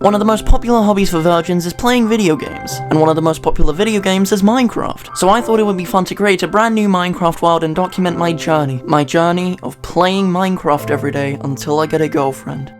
One of the most popular hobbies for virgins is playing video games, and one of the most popular video games is Minecraft. So I thought it would be fun to create a brand new Minecraft world and document my journey of playing Minecraft every day until I get a girlfriend.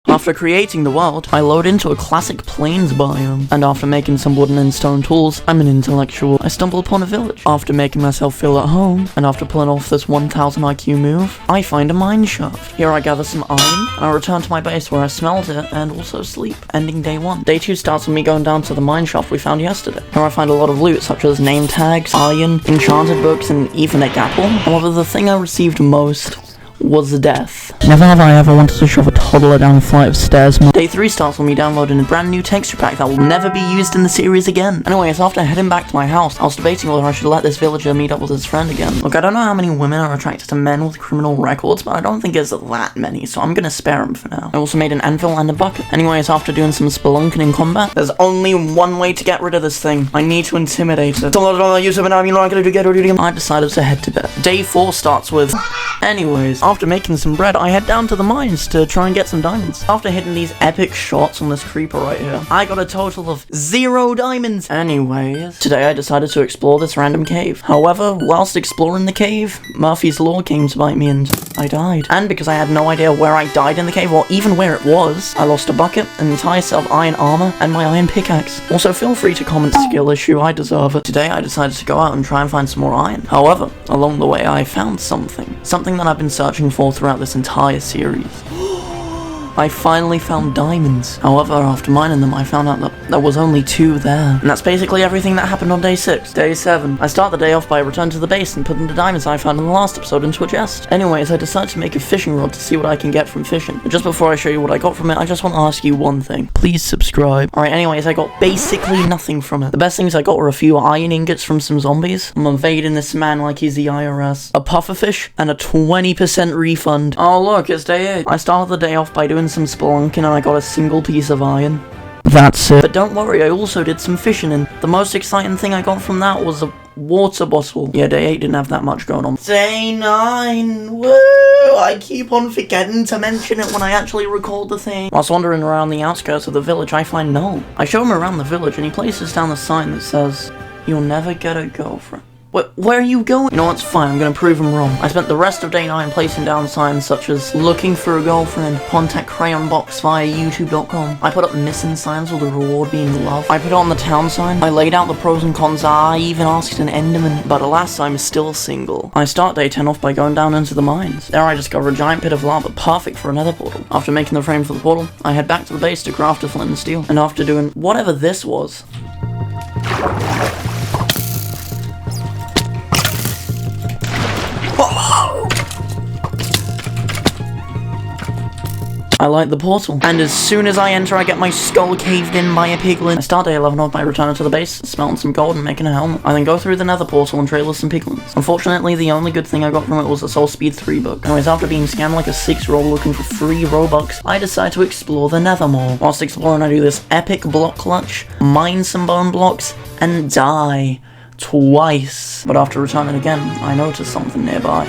After creating the world, I load into a classic plains biome, and after making some wooden and stone tools, I'm an intellectual. I stumble upon a village. After making myself feel at home, and after pulling off this 1000 IQ move, I find a mine shaft. Here I gather some iron, and I return to my base where I smelt it and also sleep, ending day 1. Day 2 starts with me going down to the mine shaft we found yesterday. Here I find a lot of loot such as name tags, iron, enchanted books, and even a apple. However, the thing I received most was death. Never have I ever wanted to shove a toddler down a flight of stairs. Day 3 starts with me downloading a brand new texture pack that will never be used in the series again. Anyways, after heading back to my house, I was debating whether I should let this villager meet up with his friend again. Look, I don't know how many women are attracted to men with criminal records, but I don't think it's that many, so I'm gonna spare him for now. I also made an anvil and a bucket. Anyways, after doing some spelunking in combat, there's only one way to get rid of this thing. I need to intimidate it. I decided to head to bed. Day 4 starts with... Anyways, after making some bread, I head down to the mines to try and get some diamonds. After hitting these epic shots on this creeper right here, I got a total of 0 diamonds. Anyways, today I decided to explore this random cave. However, whilst exploring the cave, Murphy's Law came to bite me and I died. And because I had no idea where I died in the cave or even where it was, I lost a bucket, an entire set of iron armor, and my iron pickaxe. Also, feel free to comment skill issue, I deserve it. Today I decided to go out and try and find some more iron. However, along the way I found something that I've been searching for throughout this entire series. I finally found diamonds. However, after mining them, I found out that there was only 2 there. And that's basically everything that happened on day 6. Day 7. I start the day off by returning to the base and putting the diamonds I found in the last episode into a chest. Anyways, I decided to make a fishing rod to see what I can get from fishing. But just before I show you what I got from it, I just want to ask you one thing. Please subscribe. Alright, anyways, I got basically nothing from it. The best things I got were a few iron ingots from some zombies. I'm invading this man like he's the IRS. A pufferfish, and a 20% refund. Oh look, it's day 8. I started the day off by doing some spelunking and I got a single piece of iron. That's it. But don't worry, I also did some fishing, and the most exciting thing I got from that was a water bottle. Yeah, day 8 didn't have that much going on. Day 9, woo! I keep on forgetting to mention it when I actually record the thing. Whilst wandering around the outskirts of the village, I find Noel. I show him around the village and he places down the sign that says, "You'll never get a girlfriend." Where are you going? You know what's fine, I'm gonna prove him wrong. I spent the rest of day 9 placing down signs such as looking for a girlfriend, contact Crayonbox via youtube.com. I put up missing signs with the reward being love. I put it on the town sign. I laid out the pros and cons. I even asked an enderman, but alas, I'm still single. I start day 10 off by going down into the mines. There I discover a giant pit of lava, perfect for another portal. After making the frame for the portal, I head back to the base to craft a flint and steel. And after doing whatever this was, I light the portal, and as soon as I enter, I get my skull caved in by a piglin. I start day 11 off by returning to the base, smelting some gold and making a helmet. I then go through the nether portal and trailer some piglins. Unfortunately, the only good thing I got from it was a Soul Speed 3 book. Anyways, after being scammed like a 6-year-old looking for free Robux, I decide to explore the nether more. Whilst exploring, I do this epic block clutch, mine some bone blocks, and die twice. But after returning again, I notice something nearby.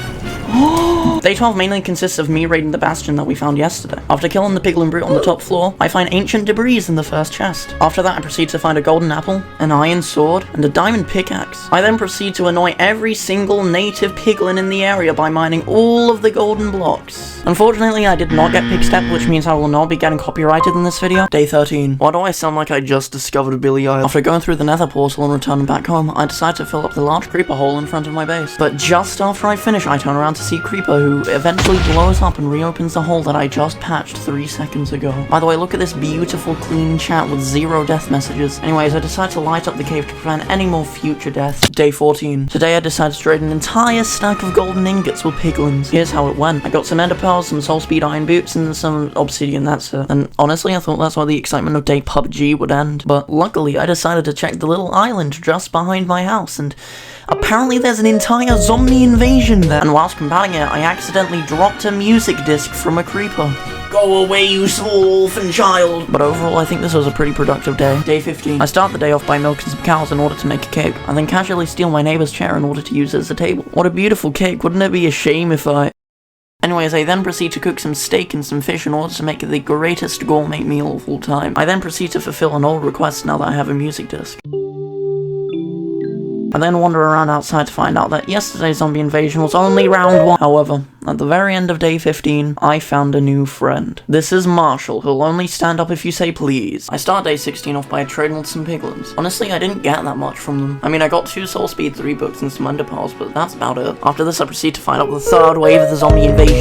Day 12 mainly consists of me raiding the bastion that we found yesterday. After killing the piglin brute on the top floor, I find ancient debris in the first chest. After that, I proceed to find a golden apple, an iron sword, and a diamond pickaxe. I then proceed to annoy every single native piglin in the area by mining all of the golden blocks. Unfortunately, I did not get pigstep, which means I will not be getting copyrighted in this video. Day 13. Why do I sound like I just discovered Billy Idol? After going through the nether portal and returning back home, I decide to fill up the large creeper hole in front of my base. But just after I finish, I turn around to see Creeper, who eventually blows up and reopens the hole that I just patched 3 seconds ago. By the way, look at this beautiful clean chat with 0 death messages. Anyways, I decide to light up the cave to prevent any more future deaths. Day 14. Today I decided to trade an entire stack of golden ingots with piglins. Here's how it went. I got some ender pearls, some soul speed iron boots, and some obsidian, that's it. And honestly, I thought that's why the excitement of day PUBG would end. But luckily, I decided to check the little island just behind my house, and Apparently there's an entire zombie invasion there. And whilst combating it, I accidentally dropped a music disc from a creeper. Go away, you small orphan child! But overall, I think this was a pretty productive day. Day 15. I start the day off by milking some cows in order to make a cake, and then casually steal my neighbor's chair in order to use it as a table. What a beautiful cake, wouldn't it be a shame if I... Anyways, I then proceed to cook some steak and some fish in order to make it the greatest gourmet meal of all time. I then proceed to fulfill an old request now that I have a music disc. I then wander around outside to find out that yesterday's zombie invasion was only round 1. However, at the very end of day 15, I found a new friend. This is Marshall, who'll only stand up if you say please. I start day 16 off by trading with some piglins. Honestly, I didn't get that much from them. I mean, I got 2 Soul Speed 3 books and some underpowers, but that's about it. After this, I proceed to find out the 3rd wave of the zombie invasion.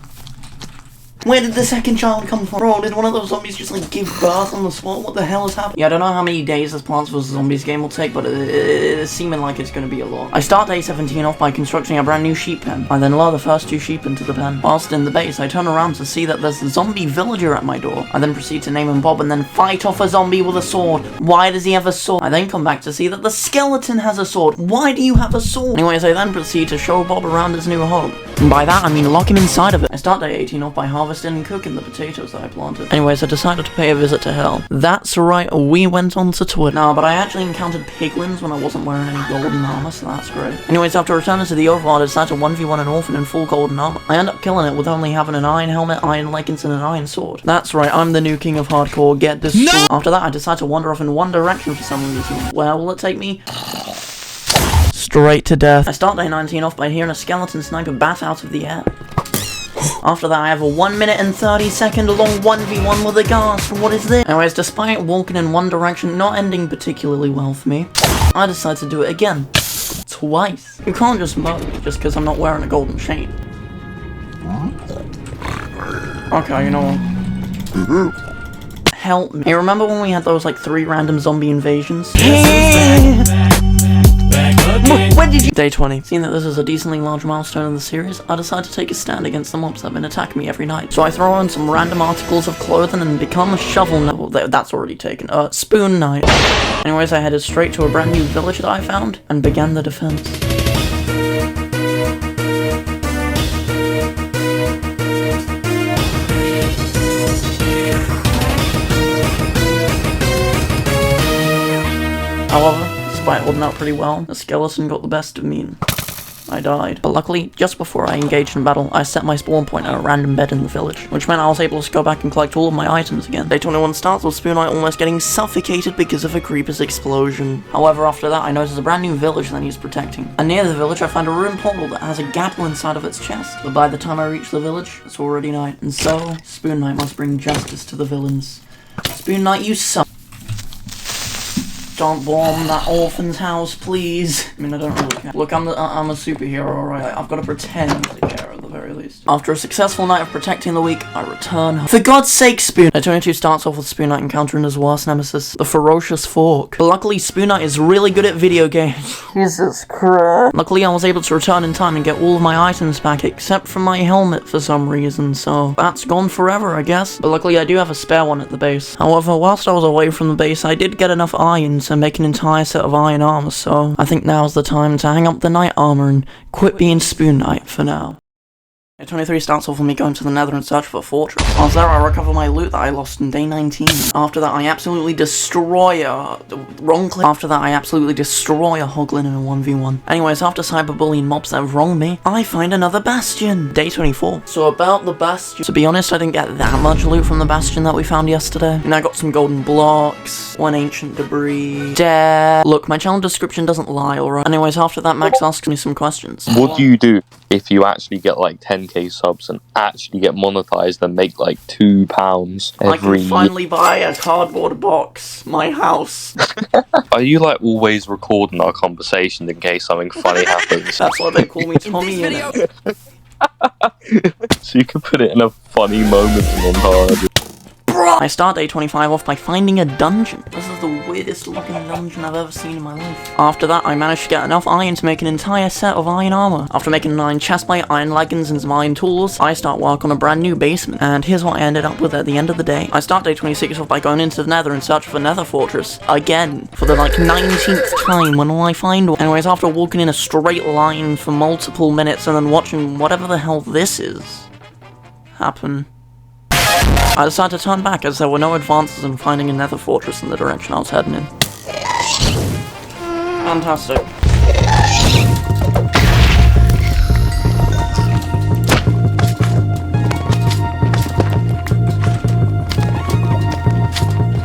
Where did the second child come from? Bro, did one of those zombies just like give birth on the spot? What the hell is happening? Yeah, I don't know how many days this Plants vs Zombies game will take, but it's seeming like it's gonna be a lot. I start day 17 off by constructing a brand new sheep pen. I then lure the first 2 sheep into the pen. Whilst in the base, I turn around to see that there's a zombie villager at my door. I then proceed to name him Bob and then fight off a zombie with a sword. Why does he have a sword? I then come back to see that the skeleton has a sword. Why do you have a sword? Anyways, I then proceed to show Bob around his new home. And by that, I mean lock him inside of it. I start day 18 off by harvesting and cooking the potatoes that I planted. Anyways, I decided to pay a visit to hell. That's right, we went on to Twitter. No, but I actually encountered piglins when I wasn't wearing any golden armor, so that's great. Anyways, after returning to the overlord, I decided to 1v1 an orphan in full golden armor. I end up killing it with only having an iron helmet, iron leggings, and an iron sword. That's right, I'm the new king of hardcore, get this. No! After that, I decided to wander off in one direction for some reason. Where will it take me? Straight to death. I start day 19 off by hearing a skeleton snipe a bat out of the air. After that, I have a 1 minute and 30-second long 1v1 with a ghast. What is this? Anyways, despite walking in one direction not ending particularly well for me, I decide to do it again. Twice. You can't just mow just because I'm not wearing a golden chain. Okay, you know what? Help me. You remember when we had those like 3 random zombie invasions? When did you— Day 20. Seeing that this is a decently large milestone in the series, I decide to take a stand against the mobs that have been attacking me every night. So I throw on some random articles of clothing and become a shovel knight. Well, that's already taken. Spoon knight. Anyways, I headed straight to a brand new village that I found and began the defense. However, despite holding out pretty well, the skeleton got the best of me and I died. But luckily, just before I engaged in battle, I set my spawn point at a random bed in the village, which meant I was able to go back and collect all of my items again. Day 21 starts with Spoon Knight almost getting suffocated because of a creeper's explosion. However, after that, I noticed a brand new village that needs protecting. And near the village, I find a ruined portal that has a gapple inside of its chest. But by the time I reach the village, it's already night. And so, Spoon Knight must bring justice to the villains. Spoon Knight, you suck. Don't bomb that orphan's house, please. I mean, I don't really care. Look, I'm a superhero, alright? I've got to pretend to care at the very least. After a successful night of protecting the weak, I return home. For God's sake, Spoon! Day 22 starts off with Spoon Knight encountering his worst nemesis, the ferocious fork. But luckily, Spoon Knight is really good at video games. Jesus Christ. Luckily, I was able to return in time and get all of my items back, except for my helmet for some reason, so that's gone forever, I guess. But luckily, I do have a spare one at the base. However, whilst I was away from the base, I did get enough iron to make an entire set of iron armor, so I think now's the time to hang up the knight armor and quit being Spoon Knight for now. Day 23 starts off with me going to the nether in search of a fortress. Whilst there, I recover my loot that I lost in day 19. After that, I absolutely destroy a hoglin in a 1v1. Anyways, after cyberbullying mobs that have wronged me, I find another bastion. Day 24. So about the bastion. To be honest, I didn't get that much loot from the bastion that we found yesterday. And I got some golden blocks, 1 ancient debris, dare. Look, my channel description doesn't lie, alright? Anyways, after that, Max asks me some questions. What do you do if you actually get like 10k subs and actually get monetized and make like £2 every I can finally buy a cardboard box, my house. Are you like always recording our conversations in case something funny happens? That's why they call me Tommyinnit. So you can put it in a funny moment in montage. I start day 25 off by finding a dungeon. This is the weirdest looking dungeon I've ever seen in my life. After that, I managed to get enough iron to make an entire set of iron armor. After making an iron chestplate, iron leggings, and some iron tools, I start work on a brand new basement. And here's what I ended up with at the end of the day. I start day 26 off by going into the nether in search of a nether fortress. Again. For the like 19th time, when will I find one? Anyways, after walking in a straight line for multiple minutes and then watching whatever the hell this is happen, I decided to turn back as there were no advances in finding a nether fortress in the direction I was heading in. Fantastic.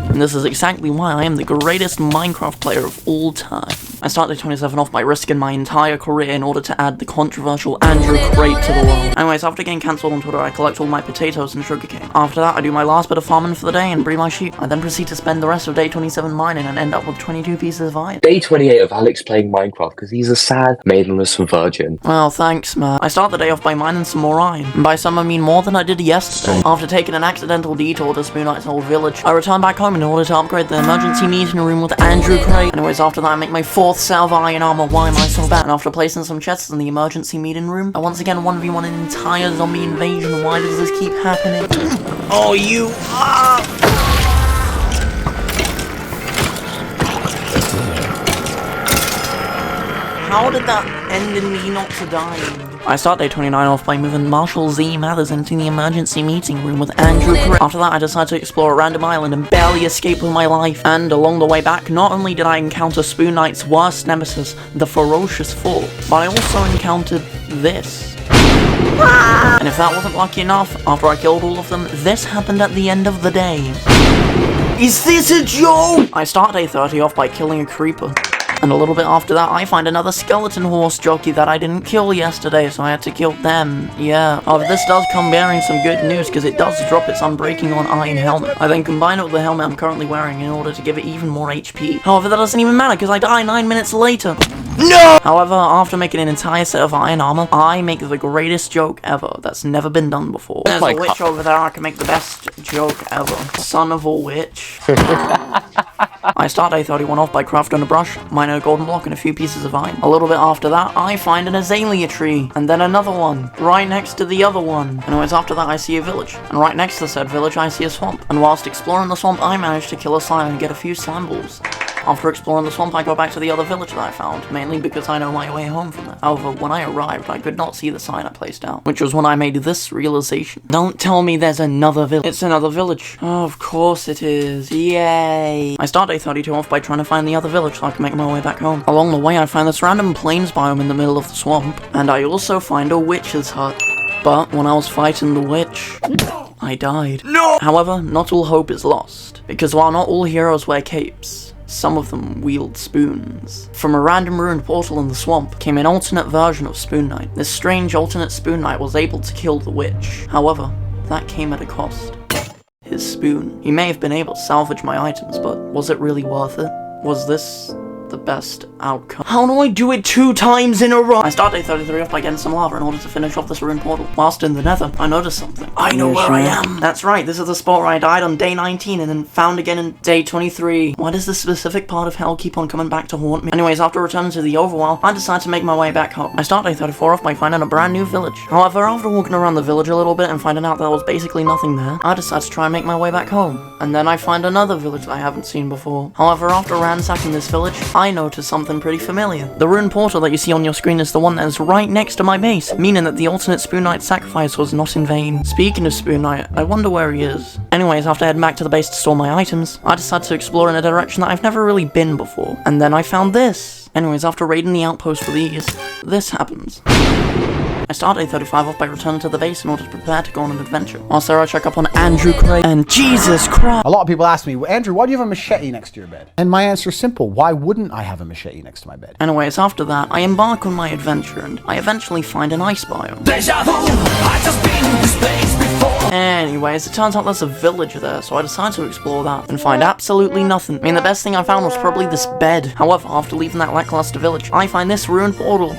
And this is exactly why I am the greatest Minecraft player of all time. I started 27 off by risking my entire career in order to add the controversial Andrew crate to the world. Anyways, after getting cancelled on Twitter, I collect all my potatoes and sugarcane. After that, I do my last bit of farming for the day and breed my sheep. I then proceed to spend the rest of day 27 mining and end up with 22 pieces of iron. Day 28 of Alex playing Minecraft because he's a sad, maidenless virgin. Well, thanks, man. I start the day off by mining some more iron. And by some, I mean more than I did yesterday. After taking an accidental detour to Spoonite's old village, I return back home in order to upgrade the emergency meeting room with Andrew crate. Anyways, after that, I make my 4th set of iron armor. Why am I so bad? And after placing some chests in the emergency meeting room, I once again 1v1 an entire zombie invasion. Why does this keep happening? Oh, you are! How did that end in me not to dying? I start day 29 off by moving Marshall Z. Mathers into the emergency meeting room with Andrew Craig. After that, I decide to explore a random island and barely escape with my life. And along the way back, not only did I encounter Spoon Knight's worst nemesis, the Ferocious Four, but I also encountered this. And if that wasn't lucky enough, after I killed all of them, this happened at the end of the day. Is this a joke? I start day 30 off by killing a creeper. And a little bit after that, I find another skeleton horse jockey that I didn't kill yesterday, so I had to kill them. Yeah. However, this does come bearing some good news, because it does drop its unbreaking on iron helmet. I then combine it with the helmet I'm currently wearing in order to give it even more HP. However, that doesn't even matter, because I die 9 minutes later. No! However, after making an entire set of iron armor, I make the greatest joke ever that's never been done before. There's a witch over there, I can make the best joke ever. Son of a witch. I start day 31 off by crafting a brush, mining a golden block, and a few pieces of iron. A little bit after that, I find an azalea tree, and then another one, right next to the other one. Anyways, after that, I see a village, and right next to said village, I see a swamp. And whilst exploring the swamp, I managed to kill a slime and get a few slime balls. After exploring the swamp, I go back to the other village that I found, mainly because I know my way home from there. However, when I arrived, I could not see the sign I placed down, which was when I made this realization. Don't tell me there's another village. It's another village. Oh, of course it is. Yay. I start day 32 off by trying to find the other village so I can make my way back home. Along the way, I find this random plains biome in the middle of the swamp, and I also find a witch's hut. But when I was fighting the witch, I died. No! However, not all hope is lost, because while not all heroes wear capes, some of them wield spoons. From a random ruined portal in the swamp came an alternate version of Spoon Knight. This strange alternate Spoon Knight was able to kill the witch. However, that came at a cost. His spoon. He may have been able to salvage my items, but was it really worth it? Was this the best outcome? How do I do it 2 times in a row? I start day 33 off by getting some lava in order to finish off this ruined portal. Whilst in the nether, I noticed something. I know where I am. That's right, this is the spot where I died on day 19 and then found again in day 23. Why does this specific part of hell keep on coming back to haunt me? Anyways, after returning to the overworld, I decide to make my way back home. I start day 34 off by finding a brand new village. However, after walking around the village a little bit and finding out there was basically nothing there, I decide to try and make my way back home. And then I find another village that I haven't seen before. However, after ransacking this village, I notice something pretty familiar. The ruined portal that you see on your screen is the one that is right next to my base, meaning that the alternate Spoon Knight sacrifice was not in vain. Speaking of Spoon Knight, I wonder where he is. Anyways, after heading back to the base to store my items, I decided to explore in a direction that I've never really been before. And then I found this. Anyways, after raiding the outpost for these, this happens. I start day 35 off by returning to the base in order to prepare to go on an adventure. Whilst there, I check up on Andrew Craig, and Jesus Christ! A lot of people ask me, Andrew, why do you have a machete next to your bed? And my answer is simple, why wouldn't I have a machete next to my bed? Anyways, after that, I embark on my adventure, and I eventually find an ice biome. Deja vu, I've just been in this place before. Anyways, it turns out there's a village there, so I decide to explore that, and find absolutely nothing. I mean, the best thing I found was probably this bed. However, after leaving that lackluster village, I find this ruined portal.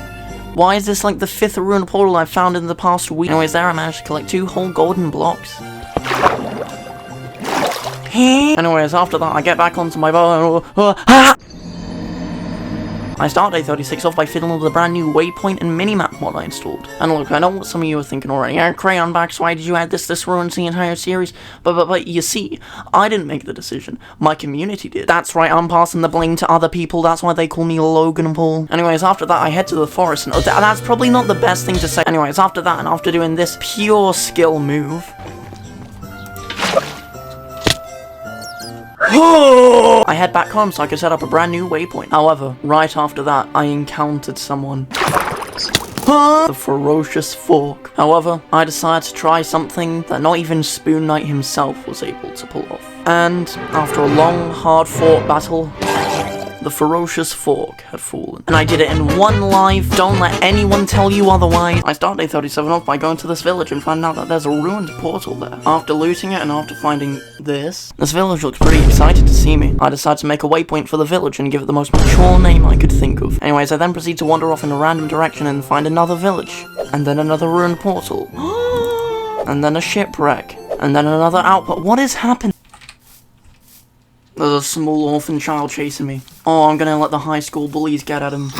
Why is this like the 5th ruined portal I've found in the past week? Anyways, there I managed to collect 2 whole golden blocks. Anyways, after that, I get back onto my boat. I start day 36 off by fiddling with the brand new waypoint and minimap mod I installed. And look, I know what some of you are thinking already. Crayonbox, why did you add this? This ruins the entire series. But you see, I didn't make the decision. My community did. That's right, I'm passing the blame to other people. That's why they call me Logan Paul. Anyways, after that, I head to the forest. And that's probably not the best thing to say. Anyways, after that, and after doing this pure skill move, I head back home so I could set up a brand new waypoint. However, right after that, I encountered someone. The ferocious fork. However, I decided to try something that not even Spoon Knight himself was able to pull off. And after a long, hard-fought battle, the ferocious fork had fallen. And I did it in one life. Don't let anyone tell you otherwise. I start day 37 off by going to this village and find out that there's a ruined portal there. After looting it and after finding this village looks pretty excited to see me. I decide to make a waypoint for the village and give it the most mature name I could think of. Anyways, I then proceed to wander off in a random direction and find another village. And then another ruined portal. And then a shipwreck. And then another output. What is happening? There's a small orphan child chasing me. Oh, I'm gonna let the high school bullies get at him.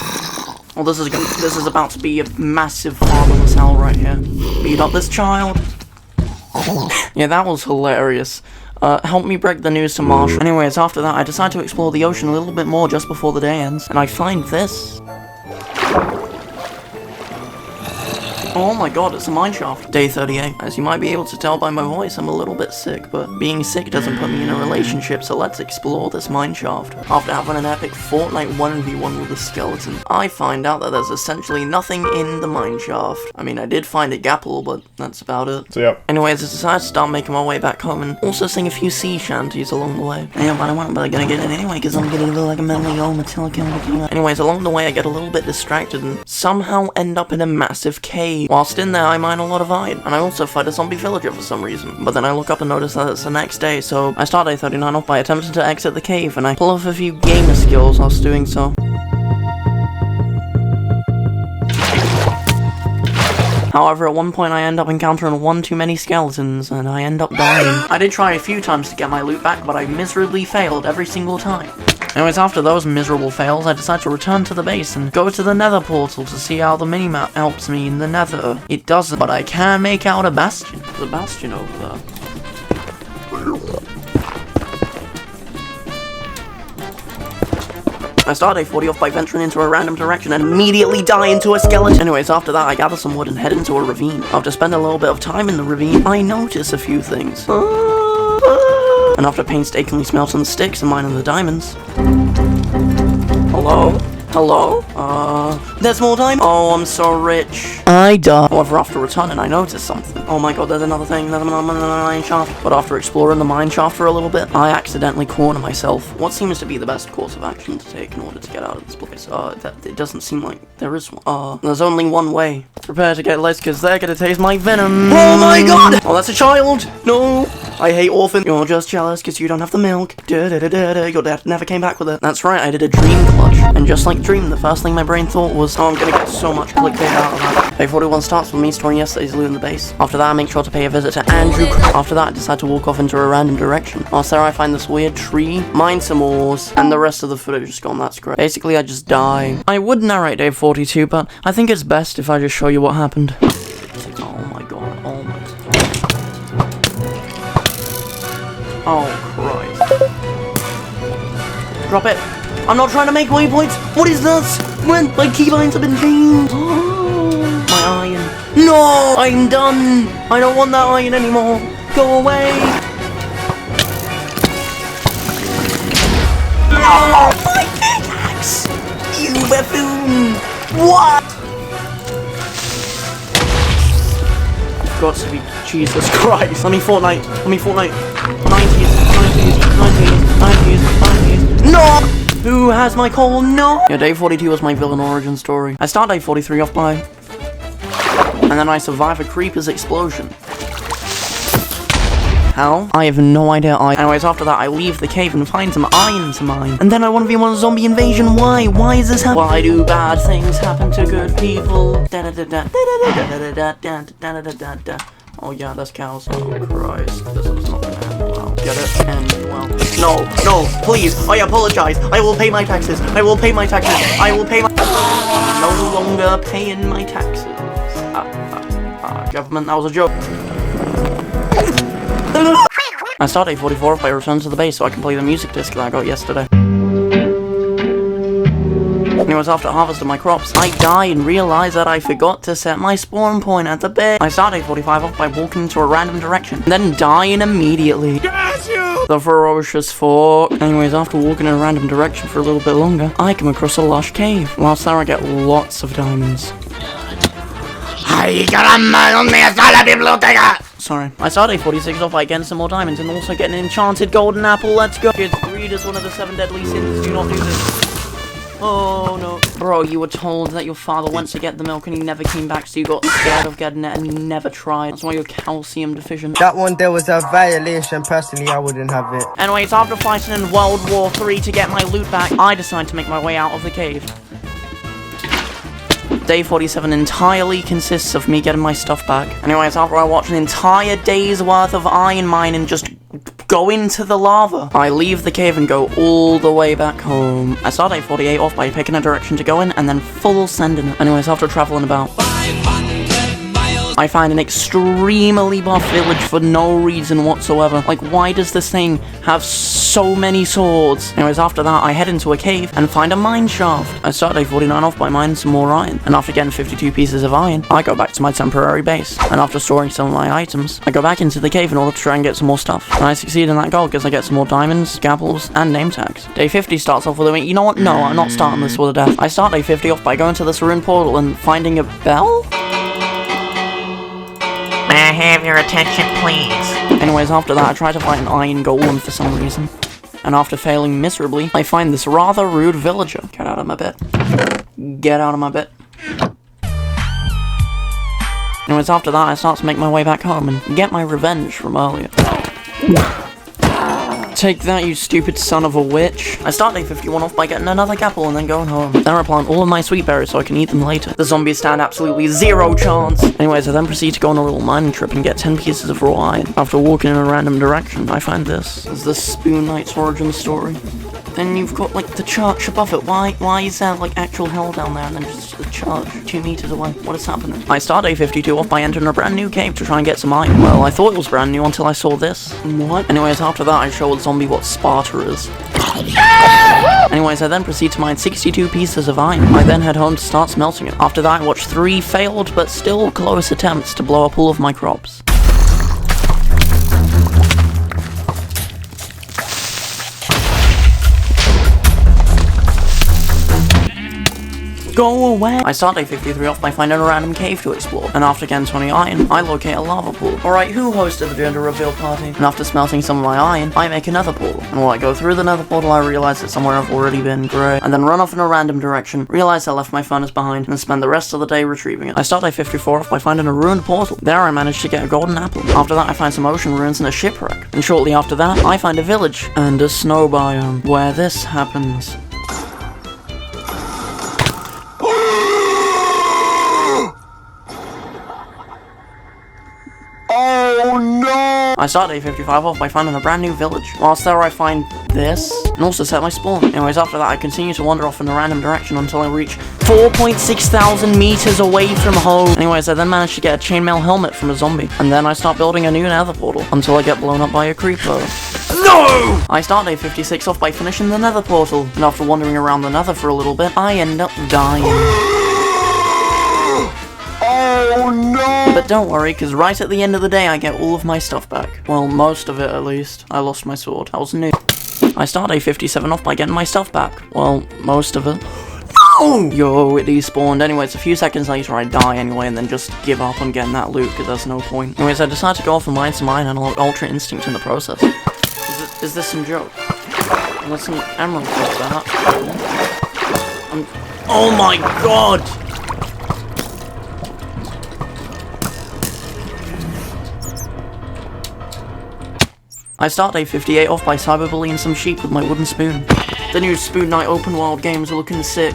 Oh, this is about to be a massive fatherless hell right here. Beat up this child. Yeah, that was hilarious. Help me break the news to Marshall. Anyways, after that, I decide to explore the ocean a little bit more just before the day ends, and I find this. Oh my god, it's a mineshaft. Day 38. As you might be able to tell by my voice, I'm a little bit sick, but being sick doesn't put me in a relationship, so let's explore this mineshaft. After having an epic Fortnite 1v1 with a skeleton, I find out that there's essentially nothing in the mineshaft. I mean, I did find a gapple, but that's about it. So yep. Anyways, I decided to start making my way back home and also sing a few sea shanties along the way. Yeah, but I'm gonna get it anyway, because I'm gonna look like a mentally ill Matilda. Anyways, along the way I get a little bit distracted and somehow end up in a massive cave. Whilst in there, I mine a lot of iron, and I also fight a zombie villager for some reason. But then I look up and notice that it's the next day, so I start day 39 off by attempting to exit the cave, and I pull off a few gamer skills whilst doing so. However, at one point I end up encountering one too many skeletons, and I end up dying. I did try a few times to get my loot back, but I miserably failed every single time. Anyways, after those miserable fails, I decide to return to the base and go to the nether portal to see how the minimap helps me in the nether. It doesn't, but I can make out a bastion. There's a bastion over there. I start day 40 off by venturing into a random direction and immediately die into a skeleton. Anyways, after that, I gather some wood and head into a ravine. After spending a little bit of time in the ravine, I notice a few things. And after painstakingly smelting the sticks and mining the diamonds. Hello? Hello? There's more time? Oh, I'm so rich. I die. However, after returning, I notice something. Oh my god, there's another thing. There's another mine shaft. But after exploring the mine shaft for a little bit, I accidentally corner myself. What seems to be the best course of action to take in order to get out of this place? It doesn't seem like there is one. There's only one way. Prepare to get lit, because they're gonna taste my venom. Oh my god! Oh, that's a child! No! I hate orphan. You're just jealous because you don't have the milk. Your dad never came back with it. That's right, I did a dream clutch. And just like Dream, the first thing my brain thought was, oh, I'm gonna get so much clickbait out of that. Day 41 starts with me storing yesterday's loot in the base. After that, I make sure to pay a visit to Andrew. After that, I decide to walk off into a random direction. Whilst there, I find this weird tree, mine some ores, and the rest of the footage is gone. That's great. Basically, I just die. I would narrate day 42, but I think it's best if I just show you what happened. Oh my god, oh my god. Oh Christ. Drop it. I'm not trying to make waypoints. What is this? When my keybinds have been changed. Oh, my iron. No, I'm done. I don't want that iron anymore. Go away. Oh, my pickaxe. You buffoon. What? Got to be Jesus Christ. Let me Fortnite. 90s. No! Who has my coal? No! Yeah, day 42 was my villain origin story. I start day 43 off by... And then I survive a creeper's explosion. How? I have no idea. Anyways, after that, I leave the cave and find some iron to mine. And then I want to be on a zombie invasion. Why? Why is this happening? Why do bad things happen to good people? Oh yeah, that's cows. Oh Christ, this is not gonna end well. get it. And, well, no, please, I apologize. I will pay my taxes. I will pay my taxes. I will pay my... No longer paying my taxes. Government, that was a joke. I start day 44 if I return to the base so I can play the music disc that I got yesterday. Anyways, after harvesting my crops, I die and realize that I forgot to set my spawn point at the base. I start day 45 off by walking into a random direction, then dying immediately. Got you! The ferocious fork. Anyways, after walking in a random direction for a little bit longer, I come across a lush cave. Whilst there I get lots of diamonds. Sorry. I start day 46 off by getting some more diamonds and also getting an enchanted golden apple. Let's go. Kids, greed is one of the 7 deadly sins. Do not do this. Oh no. Bro, you were told that your father went to get the milk and he never came back, so you got scared of getting it and you never tried. That's why you're calcium deficient. That one there was a violation. Personally, I wouldn't have it. Anyways, after fighting in World War III to get my loot back, I decide to make my way out of the cave. Day 47 entirely consists of me getting my stuff back. Anyways, after I watch an entire day's worth of iron mining just go into the lava, I leave the cave and go all the way back home. I start day 48 off by picking a direction to go in and then full sending it. Anyways, after traveling about 500 miles. I find an extremely buff village for no reason whatsoever. Like, why does this thing have so many swords? Anyways, after that, I head into a cave and find a mine shaft. I start day 49 off by mining some more iron, and after getting 52 pieces of iron, I go back to my temporary base. And after storing some of my items, I go back into the cave in order to try and get some more stuff. And I succeed in that goal because I get some more diamonds, scalpels, and name tags. Day 50 starts off with a... You know what? No, I'm not starting this with a death. I start day 50 off by going to this ruined portal and finding a bell? May I have your attention, please? Anyways, after that, I try to fight an iron golem for some reason. And after failing miserably, I find this rather rude villager. Get out of my bed. Get out of my bed. Anyways, after that, I start to make my way back home and get my revenge from earlier. Take that, you stupid son of a witch. I start day 51 off by getting another apple and then going home. Then I plant all of my sweet berries so I can eat them later. The zombies stand absolutely zero chance. Anyways, I then proceed to go on a little mining trip and get 10 pieces of raw iron. After walking in a random direction, I find this. Is this Spoon Knight's origin story? Then you've got, like, the church above it. Why is there, like, actual hell down there and then just the church 2 meters away? What is happening? I start day 52 off by entering a brand new cave to try and get some iron. Well, I thought it was brand new until I saw this. What? Anyways, after that, I show a zombie what Sparta is. Anyways, I then proceed to mine 62 pieces of iron. I then head home to start smelting it. After that, I watch 3 failed but still close attempts to blow up all of my crops. Go away! I start day 53 off by finding a random cave to explore, and after getting 20 iron, I locate a lava pool. Alright, who hosted the gender reveal party? And after smelting some of my iron, I make another portal. And while I go through the nether portal, I realize it's somewhere I've already been. Great. And then run off in a random direction, realize I left my furnace behind, and spend the rest of the day retrieving it. I start day 54 off by finding a ruined portal. There I manage to get a golden apple. After that, I find some ocean ruins and a shipwreck. And shortly after that, I find a village and a snow biome where this happens. Oh no! I start day 55 off by finding a brand new village. Whilst there I find this, and also set my spawn. Anyways, after that I continue to wander off in a random direction until I reach 4.6 thousand meters away from home. Anyways, I then manage to get a chainmail helmet from a zombie. And then I start building a new nether portal until I get blown up by a creeper. No! I start day 56 off by finishing the nether portal. And after wandering around the nether for a little bit, I end up dying. Oh no! But don't worry, because right at the end of the day I get all of my stuff back. Well, most of it at least. I lost my sword. I was new. I start day 57 off by getting my stuff back. Well, most of it. No! Yo, it despawned. Anyways, a few seconds later I die anyway and then just give up on getting that loot because there's no point. Anyways, I decide to go off and mine some iron and unlock Ultra Instinct in the process. Is this some joke? There's some emeralds like that. Oh my god! I start day 58 off by cyberbullying some sheep with my wooden spoon. The new Spoon Knight open world games are looking sick.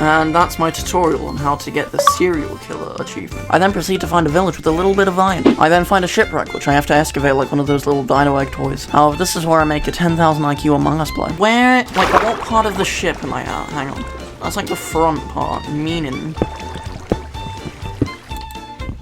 And that's my tutorial on how to get the serial killer achievement. I then proceed to find a village with a little bit of iron. I then find a shipwreck, which I have to excavate like one of those little dino egg toys. However, this is where I make a 10,000 IQ Among Us play. Where, like, what part of the ship am I at? Hang on. That's like the front part, meaning...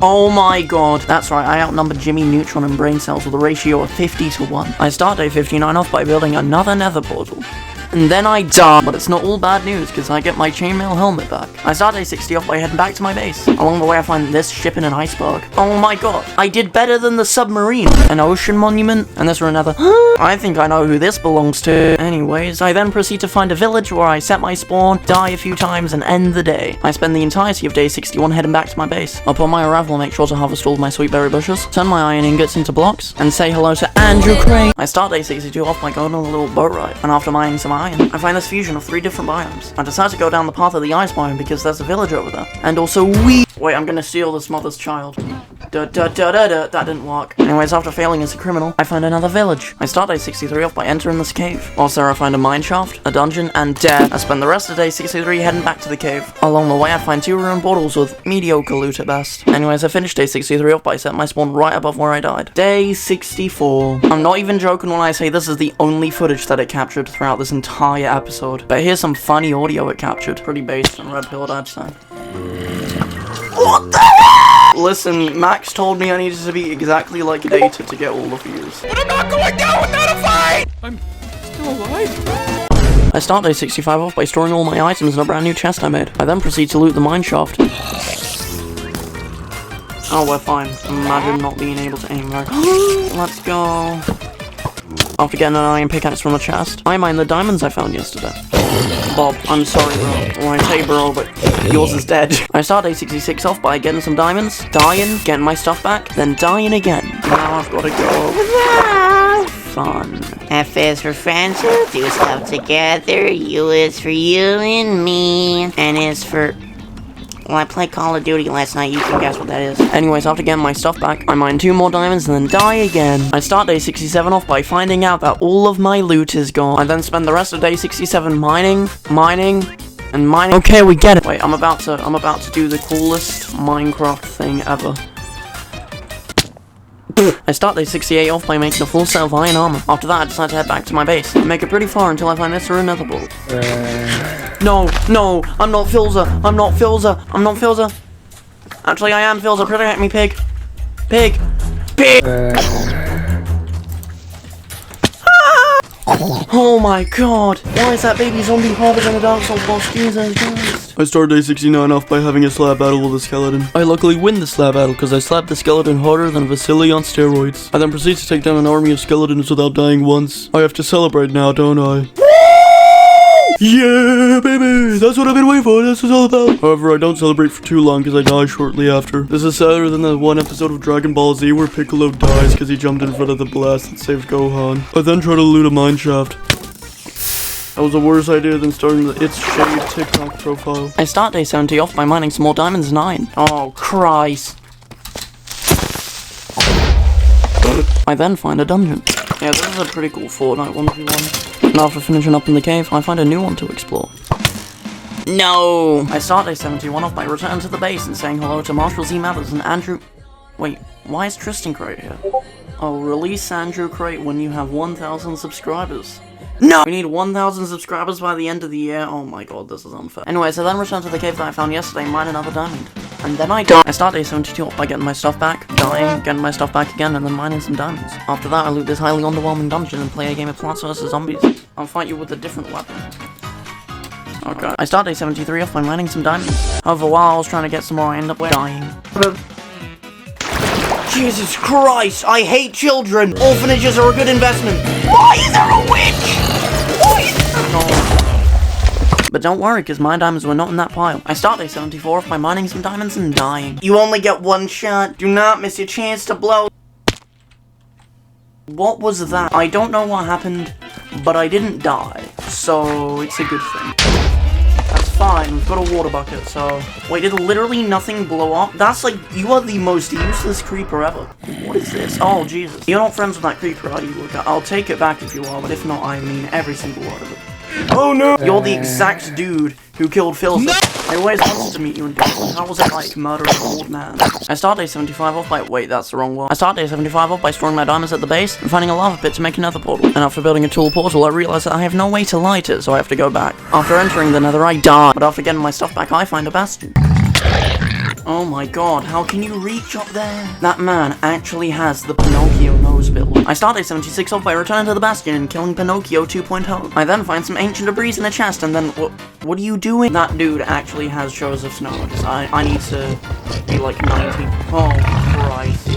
Oh my god. That's right, I outnumbered Jimmy Neutron and Brain Cells with a ratio of 50 to 1. I start day 59 off by building another nether portal. And then I die. But it's not all bad news, because I get my chainmail helmet back. I start day 60 off by heading back to my base. Along the way I find this ship in an iceberg. Oh my god. I did better than the submarine. An ocean monument. And this for another. I think I know who this belongs to. Anyways, I then proceed to find a village where I set my spawn, die a few times, and end the day. I spend the entirety of day 61 heading back to my base. Upon my arrival, I make sure to harvest all of my sweet berry bushes, turn my iron ingots into blocks, and say hello to Andrew Cray. I start day 62 off by going on a little boat ride, and after mining some iron, I find this fusion of 3 different biomes. I decide to go down the path of the ice biome because there's a village over there. And also Wait, I'm gonna steal this mother's child. That didn't work. Anyways, after failing as a criminal, I find another village. I start day 63 off by entering this cave. Whilst there I find a mine shaft, a dungeon, and death. I spend the rest of day 63 heading back to the cave. Along the way I find 2 ruined portals with mediocre loot at best. Anyways, I finished day 63 off by setting my spawn right above where I died. Day 64. I'm not even joking when I say this is the only footage that it captured throughout this entire episode. But here's some funny audio it captured. Pretty based and red-pilled, I'd say. What the hell? Listen, Max told me I needed to be exactly like Data to get all the views. But I'm not going down without a fight! I'm still alive? I start day 65 off by storing all my items in a brand new chest I made. I then proceed to loot the mine shaft. Oh, we're fine. Imagine not being able to aim right. Let's go. After getting an iron pickaxe from the chest, I mine the diamonds I found yesterday. Bob, I'm sorry bro. Well, I say bro, but yours is dead. I start day 66 off by getting some diamonds, dying, getting my stuff back, then dying again. Now I've got to go over there. Fun. F is for friends who do stuff together. U is for you and me. N is for... Well, I played Call of Duty last night, you can guess what that is. Anyways, after getting my stuff back, I mine 2 more diamonds and then die again. I start day 67 off by finding out that all of my loot is gone. I then spend the rest of day 67 mining, and mining. Okay, we get it. Wait, I'm about to do the coolest Minecraft thing ever. I start day 68 off by making a full set of iron armor. After that, I decide to head back to my base. I make it pretty far until I find this or another ball. No, I'm not Filza. Actually, I am Filza. Protect me, pig. Pig. Oh my god. Why is that baby zombie harder than a Dark Souls boss? Jesus Christ. I start day 69 off by having a slab battle with a skeleton. I luckily win the slab battle because I slapped the skeleton harder than Vasily on steroids. I then proceed to take down an army of skeletons without dying once. I have to celebrate now, don't I? Yeah, baby! That's what I've been waiting for, that's what it's all about. However, I don't celebrate for too long because I die shortly after. This is sadder than the one episode of Dragon Ball Z where Piccolo dies because he jumped in front of the blast that saved Gohan. I then try to loot a mine shaft. That was a worse idea than starting the It's Shade TikTok profile. I start day 70 off by mining some more diamonds and iron. Oh, Christ. I then find a dungeon. Yeah, this is a pretty cool Fortnite 1v1. And after finishing up in the cave, I find a new one to explore. No! I start day 71 off by returning to the base and saying hello to Marshall Z. Mathers and Andrew... Wait, why is Tristan Crate here? Oh, release Andrew Crate when you have 1,000 subscribers. No! We need 1,000 subscribers by the end of the year. Oh my god, this is unfair. Anyways, I then return to the cave that I found yesterday and mine another diamond. And then I die. I start day 72 off by getting my stuff back, dying, getting my stuff back again, and then mining some diamonds. After that, I loot this highly underwhelming dungeon and play a game of Plants vs. Zombies. I'll fight you with a different weapon. Okay. I start day 73 off by mining some diamonds. However, while I was trying to get some more, I end up dying. Jesus Christ, I hate children! Orphanages are a good investment. Why is there a witch? Why is there no? But don't worry, because my diamonds were not in that pile. I start day 74 off by mining some diamonds and dying. You only get one shot. Do not miss your chance to blow. What was that? I don't know what happened, but I didn't die. So, it's a good thing. That's fine, we've got a water bucket, so... Wait, did literally nothing blow up? That's like, you are the most useless creeper ever. What is this? Oh, Jesus. You're not friends with that creeper, are you? I'll take it back if you are, but if not, I mean every single word of it. Oh no! You're the exact dude who killed Phil. No! I always wanted to meet you in person. How was it like murdering an old man? I start day 75 off by— wait, that's the wrong one. I start day 75 off by storing my diamonds at the base and finding a lava pit to make another portal. And after building a tool portal, I realize that I have no way to light it, so I have to go back. After entering the nether, I die. But after getting my stuff back, I find a bastion. Oh my god, how can you reach up there? That man actually has the Pinocchio nose build. I start day 76 off by returning to the bastion and killing Pinocchio 2.0. I then find some ancient debris in the chest and then— what are you doing? That dude actually has Joseph's nose. I need to be like 90. Oh Christ.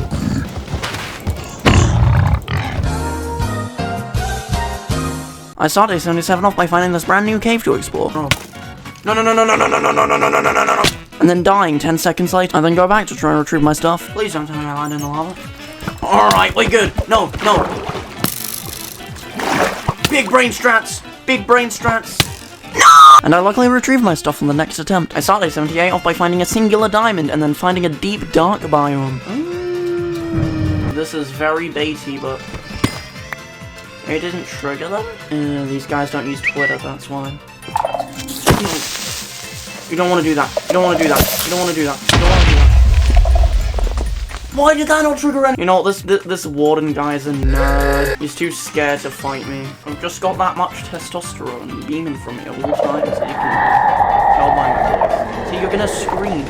I start day 77 off by finding this brand new cave to explore. Oh. No. And then dying 10 seconds later. I then go back to try and retrieve my stuff. Please don't tell me I land in the lava. Alright, we're good. No. Big brain strats. No! And I luckily retrieved my stuff on the next attempt. I start day 78 off by finding a singular diamond and then finding a deep dark biome. This is very baity, but it didn't trigger them. These guys don't use Twitter, that's why. You don't want to do that. Why did that not trigger any— you know, this warden guy's a nerd. He's too scared to fight me. I've just got that much testosterone beaming from me at all times that you can tell by my voice. So you're gonna scream.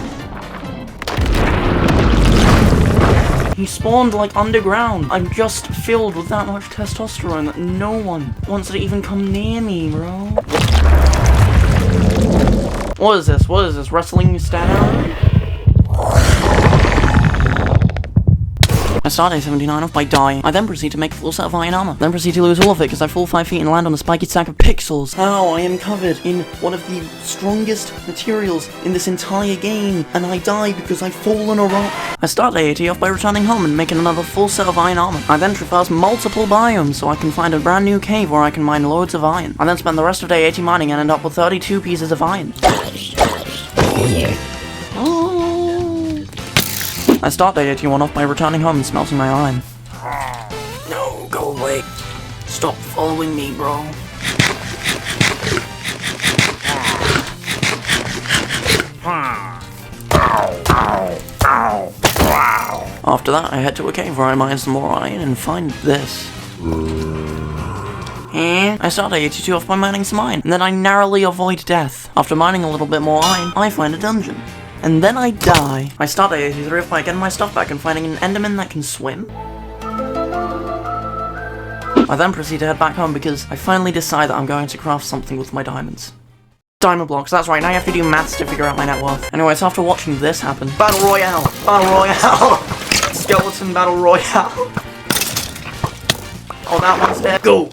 He spawned like underground. I'm just filled with that much testosterone that no one wants to even come near me, bro. What is this? Wrestling stand? I start day 79 off by dying. I then proceed to make a full set of iron armor. Then proceed to lose all of it because I fall 5 feet and land on a spiky stack of pixels. How I am covered in one of the strongest materials in this entire game, and I die because I fall on a rock. I start day 80 off by returning home and making another full set of iron armor. I then traverse multiple biomes so I can find a brand new cave where I can mine loads of iron. I then spend the rest of day 80 mining and end up with 32 pieces of iron. I start day 81 off by returning home and smelting my iron. No, go away. Stop following me, bro. After that, I head to a cave where I mine some more iron and find this. I start day 82 off by mining some iron, and then I narrowly avoid death. After mining a little bit more iron, I find a dungeon. And then I die. I start day 83 off by getting my stuff back and finding an enderman that can swim. I then proceed to head back home because I finally decide that I'm going to craft something with my diamonds. Diamond blocks, that's right, now you have to do maths to figure out my net worth. Anyways, after watching this happen— Battle Royale! Skeleton Battle Royale! Oh, that one's dead. Go!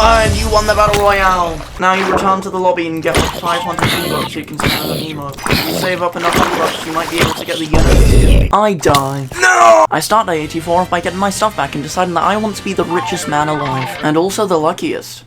And you won the Battle Royale! Now you return to the lobby and get like 500 V-Bucks so you can spend an emote. If you save up enough V-Bucks, you might be able to get the Unity. I die. No! I start day 84 off by getting my stuff back and deciding that I want to be the richest man alive. And also the luckiest.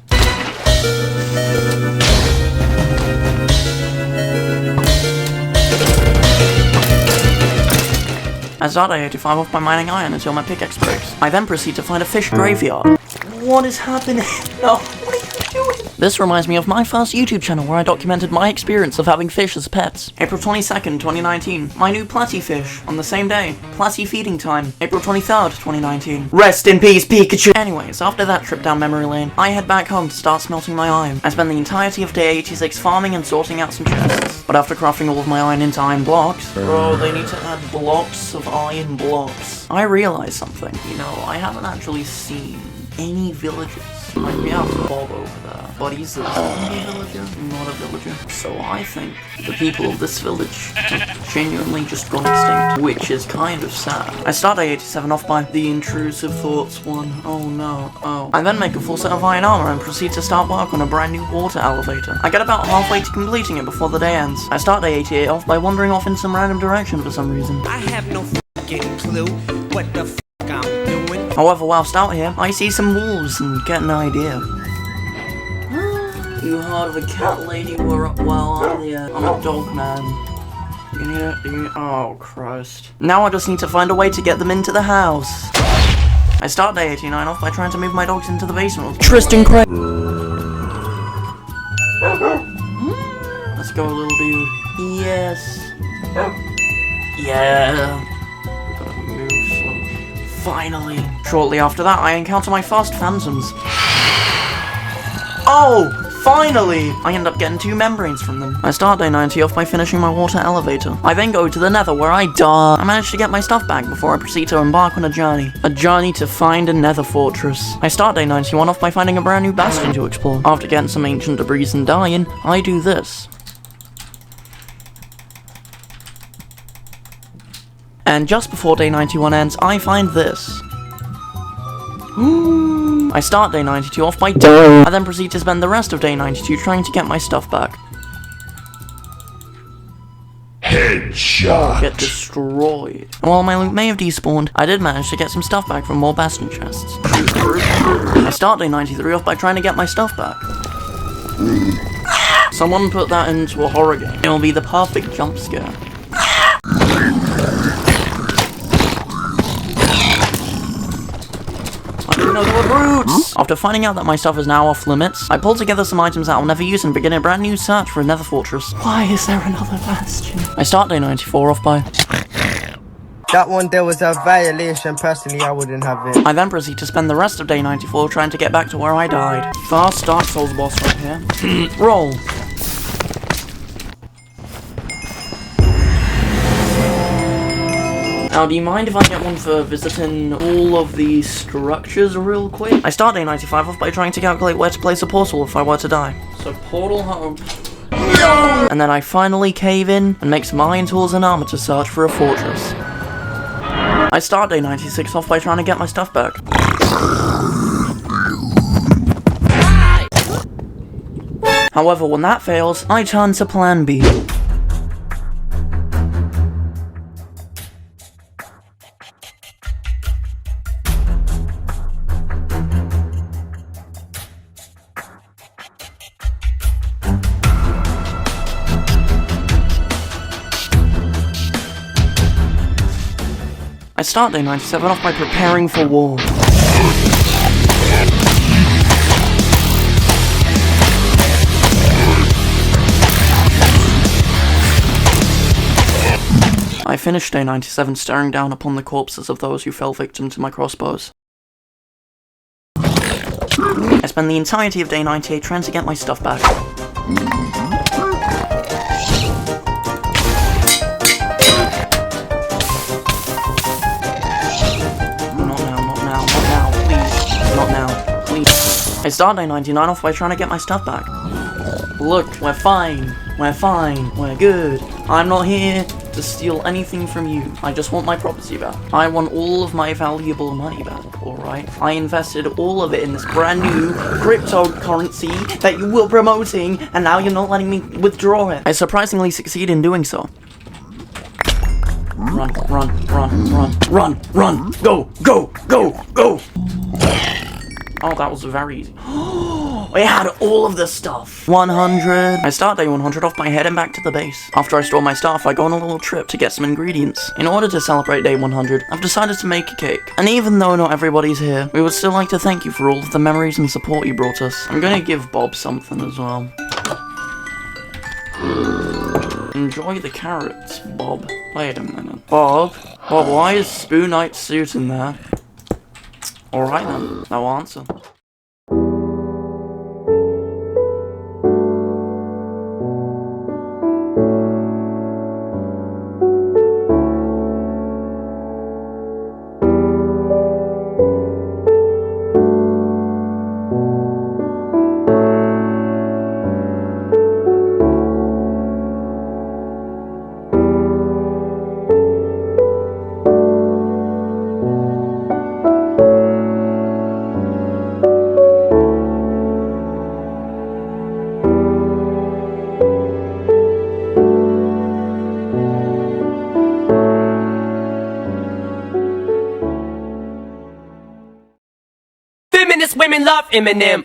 I start day 85 off by mining iron until my pickaxe breaks. I then proceed to find a fish graveyard. What is happening? No, what are you doing? This reminds me of my first YouTube channel where I documented my experience of having fish as pets. April 22nd, 2019. My new platy fish on the same day. Platy feeding time. April 23rd, 2019. Rest in peace, Pikachu! Anyways, after that trip down memory lane, I head back home to start smelting my iron. I spend the entirety of day 86 farming and sorting out some chests. But after crafting all of my iron into iron blocks— bro, they need to add blocks of iron blocks. I realized something. You know, I haven't actually seen any villagers. Like, we have Bob over there, but he's a zombie villager, not a villager. So I think the people of this village have genuinely just gone extinct, which is kind of sad. I start day 87 off by the intrusive thoughts one. Oh no, oh. I then make a full set of iron armor and proceed to start work on a brand new water elevator. I get about halfway to completing it before the day ends. I start day 88 off by wandering off in some random direction for some reason. I have no fucking clue what the fuck I'm doing. However, whilst out here, I see some wolves and get an idea. You heard of a cat lady? Well, I'm a dog man. You need it? Oh, Christ. Now I just need to find a way to get them into the house. I start day 89 off by trying to move my dogs into the basement with Tristan Craig. go, little dude. Yes. Yeah. We gotta move slow. Finally. Shortly after that, I encounter my fast phantoms. Oh! Finally! I end up getting 2 membranes from them. I start day 90 off by finishing my water elevator. I then go to the nether where I die. I manage to get my stuff back before I proceed to embark on a journey. A journey to find a nether fortress. I start day 91 off by finding a brand new bastion to explore. After getting some ancient debris and dying, I do this. And just before day 91 ends, I find this. I start day 92 off by dying. I then proceed to spend the rest of day 92 trying to get my stuff back. Headshot. Get destroyed. And while my loot may have despawned, I did manage to get some stuff back from more bastion chests. I start day 93 off by trying to get my stuff back. Someone put that into a horror game. It will be the perfect jump scare. I didn't know there were brutes! After finding out that my stuff is now off limits, I pull together some items that I'll never use and begin a brand new search for a nether fortress. Why is there another bastion? I start day 94 off by... That one there was a violation. Personally, I wouldn't have it. I then proceed to spend the rest of day 94 trying to get back to where I died. Fast Dark Souls boss right here. Roll. Now, do you mind if I get one for visiting all of these structures real quick? I start day 95 off by trying to calculate where to place a portal if I were to die. So, portal home. No! And then I finally cave in and make some iron tools and armor to search for a fortress. I start day 96 off by trying to get my stuff back. However, when that fails, I turn to plan B. I start day 97 off by preparing for war. I finish day 97 staring down upon the corpses of those who fell victim to my crossbows. I spend the entirety of day 98 trying to get my stuff back. I start day 99 off by trying to get my stuff back. Look, we're fine. We're fine. We're good. I'm not here to steal anything from you. I just want my property back. I want all of my valuable money back, alright? I invested all of it in this brand new cryptocurrency that you were promoting, and now you're not letting me withdraw it. I surprisingly succeed in doing so. Run, run, run, run, run, run! Go, go, go, go! Oh, that was very easy. I had all of the stuff. 100. I start day 100 off by heading back to the base. After I store my stuff, I go on a little trip to get some ingredients. In order to celebrate day 100, I've decided to make a cake. And even though not everybody's here, we would still like to thank you for all of the memories and support you brought us. I'm gonna give Bob something as well. Enjoy the carrots, Bob. Wait a minute. Bob, why is Spoon Knight's suit in there? Alright then, no answer. Feminist women love Eminem.